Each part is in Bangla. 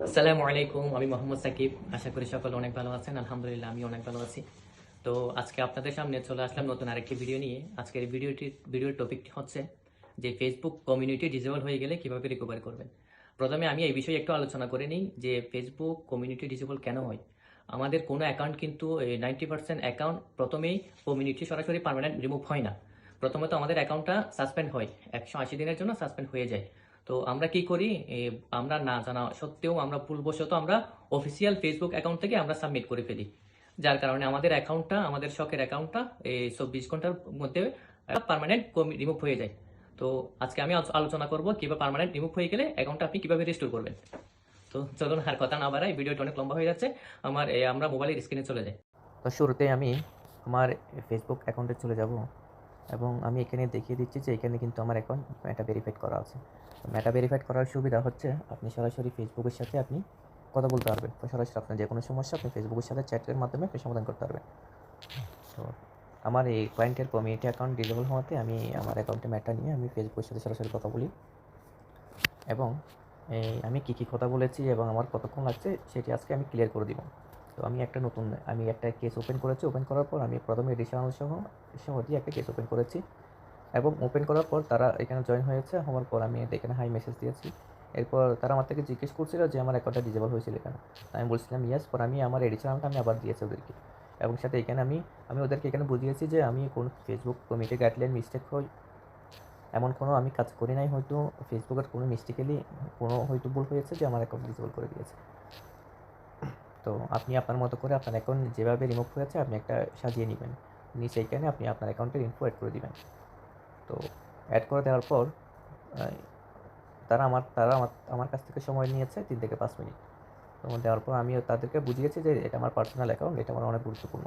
আসসালামু আলাইকুম, আমি মোহাম্মদ সাকিব। আশা করি সকলে অনেক ভালো আছেন। আলহামদুলিল্লাহ আমি অনেক ভালো আছি। তো আজকে আপনাদের সামনে চলে আসলাম নতুন আরেকটি ভিডিও নিয়ে। আজকের এই ভিডিওর টপিকটি হচ্ছে যে ফেসবুক কমিউনিটি ডিসেবল হয়ে গেলে কিভাবে রিকভার করবেন। প্রথমে আমি এই বিষয়ে একটু আলোচনা করে নিই যে ফেসবুক কমিউনিটি ডিসেবল কেন হয়। আমাদের কোনো অ্যাকাউন্ট কিন্তু 90% অ্যাকাউন্ট প্রথমেই কমিউনিটি সরাসরি পার্মানেন্ট রিমুভ হয় না। প্রথমত আমাদের অ্যাকাউন্টটা সাসপেন্ড হয়, 180 দিনের জন্য সাসপেন্ড হয়ে যায়। তো আমরা কি করি, আমরা না জানা সত্ত্বেও আমরা ভুলবশত আমরা অফিসিয়াল ফেসবুক অ্যাকাউন্ট থেকে আমরা সাবমিট করে ফেলি, যার কারণে আমাদের অ্যাকাউন্টটা, আমাদের শখের অ্যাকাউন্টটা এই 24 ঘন্টার মধ্যে পার্মানেন্ট রিমুভ হয়ে যায়। তো আজকে আমি আলোচনা করব কিভাবে পার্মানেন্ট রিমুভ হয়ে গেলে অ্যাকাউন্টটা আপনি কিভাবে রেস্টোর করবেন। তো চলুন আর কথা না বাড়াই, ভিডিওটা অনেক লম্বা হয়ে যাচ্ছে। আমরা মোবাইলের স্ক্রিনে চলে যাই। তো শুরুতে আমি আমার ফেসবুক অ্যাকাউন্টে চলে যাব এবং আমি এখানে দেখিয়ে দিচ্ছি যে এখানে কিন্তু আমার অ্যাকাউন্ট মেটা ভেরিফাইড করা আছে। মেটা ভেরিফাইড করার সুবিধা হচ্ছে আপনি সরাসরি ফেসবুকের সাথে আপনি কথা বলতে পারবেন, সরাসরি আপনার যে কোনো সমস্যা আপনি ফেসবুকের সাথে চ্যাটের মাধ্যমে আপনি সমাধান করতে পারবেন। তো আমার এই ক্লায়েন্টের কমিউনিটি অ্যাকাউন্ট ডিসেবল হওয়াতে আমি আমার অ্যাকাউন্টে মেটা নিয়ে আমি ফেসবুকের সাথে সরাসরি কথা বলি এবং আমি কী কথা বলেছি এবং আমার কতক্ষণ লাগছে সেটি আজকে আমি ক্লিয়ার করে দিব। তো আমি একটা কেস ওপেন করেছি। ওপেন করার পর আমি প্রথমে এডিশনাল সহ দিয়ে একটা কেস ওপেন করেছি এবং ওপেন করার পর তারা এখানে জয়েন হয়েছে। হওয়ার পর আমি এখানে হাই মেসেজ দিয়েছি। এরপর তারা আমার থেকে জিজ্ঞেস করছিল যে আমার অ্যাকাউন্টটা ডিসেবল হয়েছিল কেন। আমি বলছিলাম ইয়েস। পর আমি আমার এডিশনালটা আমি আবার দিয়েছি ওদেরকে এবং সাথে এখানে আমি ওদেরকে এখানে বুঝিয়েছি যে আমি কোন ফেসবুক কমিউনিটি গাইডলাইন মিস্টেক হয় এমন কোনো আমি কাজ করি নাই। হয়তো ফেসবুকের কোনো মিস্টেকেলি কোনো হয়তো ভুল হয়েছে যে আমার অ্যাকাউন্ট ডিসেবল করে দিয়েছে। তো আপনি আপনার মতো করে আপনার অ্যাকাউন্ট যেভাবে রিমুভ হয়েছে আপনি একটা সাজিয়ে নেবেন, নিয়ে সেইখানে আপনি আপনার অ্যাকাউন্টের ইনফো অ্যাড করে দিবেন। তো অ্যাড করে দেওয়ার পর তারা আমার কাছ থেকে সময় নিয়েছে 3 থেকে 5 মিনিট। তো দেওয়ার পর আমিও তাদেরকে বুঝিয়েছি যে এটা আমার পার্সোনাল অ্যাকাউন্ট, এটা আমার অনেক গুরুত্বপূর্ণ।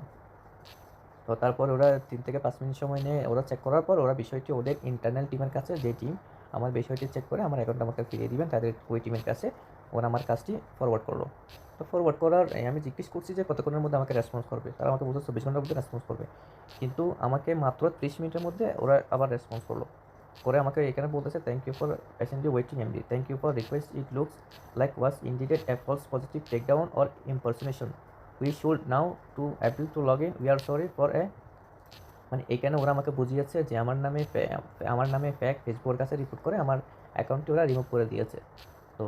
তো তারপর ওরা 3 থেকে 5 মিনিট সময় নিয়ে ওরা চেক করার পর ওরা বিষয়টি ওদের ইন্টারনাল টিমের কাছে, যে টিম আমার বিষয়টি চেক করে আমার অ্যাকাউন্টটা আমাকে ফিরিয়ে দিবেন, তাদের ওই টিমের কাছে ওরা আমার কাজটি ফরওয়ার্ড করলো। তো ফরওয়ার্ড করার আমি জিজ্ঞেস করছি যে কতক্ষণের মধ্যে আমাকে রেসপন্স করবে। তারা আমাকে বলছে 24 ঘন্টার মধ্যে রেসপন্স করবে। কিন্তু আমাকে মাত্র 30 মিনিটের মধ্যে ওরা আবার রেসপন্স করলো। করে আমাকে এখানে বলতেছে, thank you for patiently waiting MD, thank you for request, it looks like was indeed a false positive takedown or impersonation, we should now to able to log in, we are sorry for a. মানে এখানে ওরা আমাকে বুঝিয়েছে যে আমার নামে ফেক ফেসবুকের কাছে রিপোর্ট করে আমার অ্যাকাউন্টটি ওরা রিমুভ করে দিয়েছে। তো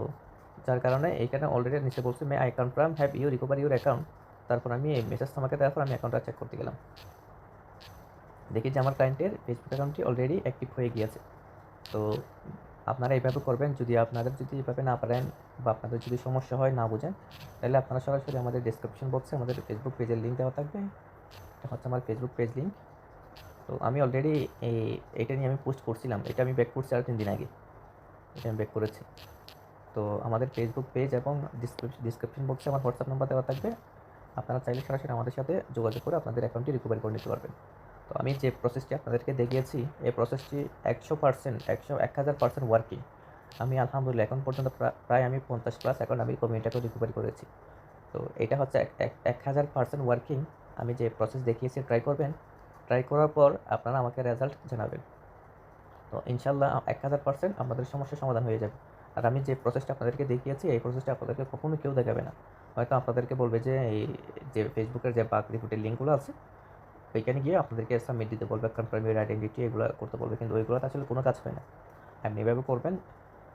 যার কারণে এইখানে অলরেডি নিচে বলছে may I confirm have you recover your account. তারপর আমি এই মেসেজটা আমাকে দেওয়ার পর আমি অ্যাকাউন্টটা চেক করতে গেলাম, দেখি যে আমার ক্লায়েন্টের ফেসবুক অ্যাকাউন্টটি অলরেডি অ্যাক্টিভ হয়ে গিয়েছে। তো আপনারা এইভাবে করবেন। যদি এইভাবে না পারেন বা আপনাদের যদি সমস্যা হয়, না বুঝেন, তাহলে আপনারা সরাসরি আমাদের ডেসক্রিপশন বক্সে আমাদের ফেসবুক পেজের লিঙ্ক দেওয়া থাকবে। এটা হচ্ছে আমার ফেসবুক পেজ লিঙ্ক। তো আমি অলরেডি এইটা নিয়ে আমি পোস্ট করছিলাম, এটা আমি ব্যাক করছি আর 3 দিন আগে, এটা আমি ব্যাক করেছি। তো আমাদের ফেসবুক পেজ এবং ডিসক্রিপশন বক্সে আমার হোয়াটসঅ্যাপ নাম্বার দেওয়া থাকবে। আপনারা চাইলে সরাসরি আমাদের সাথে যোগাযোগ করে আপনাদের অ্যাকাউন্টটি রিকভার করে নিতে পারবেন। তো আমি যে প্রসেসটি আপনাদেরকে দেখিয়েছি, এই প্রসেসটি 100% 1000% ওয়ার্কিং। আমি আলহামদুলিল্লাহ এখন পর্যন্ত প্রায় আমি 50+ অ্যাকাউন্ট আমি কমিউনিটি রিকভারি করেছি। তো এটা হচ্ছে 1000% ওয়ার্কিং। আমি যে প্রসেস দেখিয়েছি ট্রাই করবেন। ট্রাই করার পর আপনারা আমাকে রেজাল্ট জানাবেন। তো ইনশাল্লাহ 1000% আপনাদের সমস্যার সমাধান হয়ে যাবে। আর আমি যে প্রসেসটা আপনাদেরকে দেখিয়েছি এই প্রসেসটা আপনাদেরকে কখনো কেউ দেখাবে না। হয়তো আপনাদেরকে বলবে যে এই যে ফেসবুকের যে বাগ রিপোর্টের লিঙ্কগুলো আছে ওইখানে গিয়ে আপনাদেরকে সাবমিট দিতে বলবে, কনফার্ম ইউর আইডেন্টিটি এগুলো করতে বলবে, কিন্তু ওইগুলোতে আসলে কোনো কাজ হয় না। আপনি এভাবে করবেন,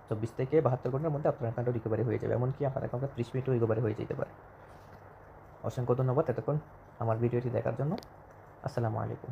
24 থেকে 72 ঘন্টার মধ্যে আপনার অ্যাকাউন্টটা রিকভারি হয়ে যাবে। এমনকি আপনার অ্যাকাউন্টটা 30 মিনিটও রিকভারি হয়ে যেতে পারে। অসংখ্য ধন্যবাদ এতক্ষণ আমার ভিডিওটি দেখার জন্য। আসসালামু আলাইকুম।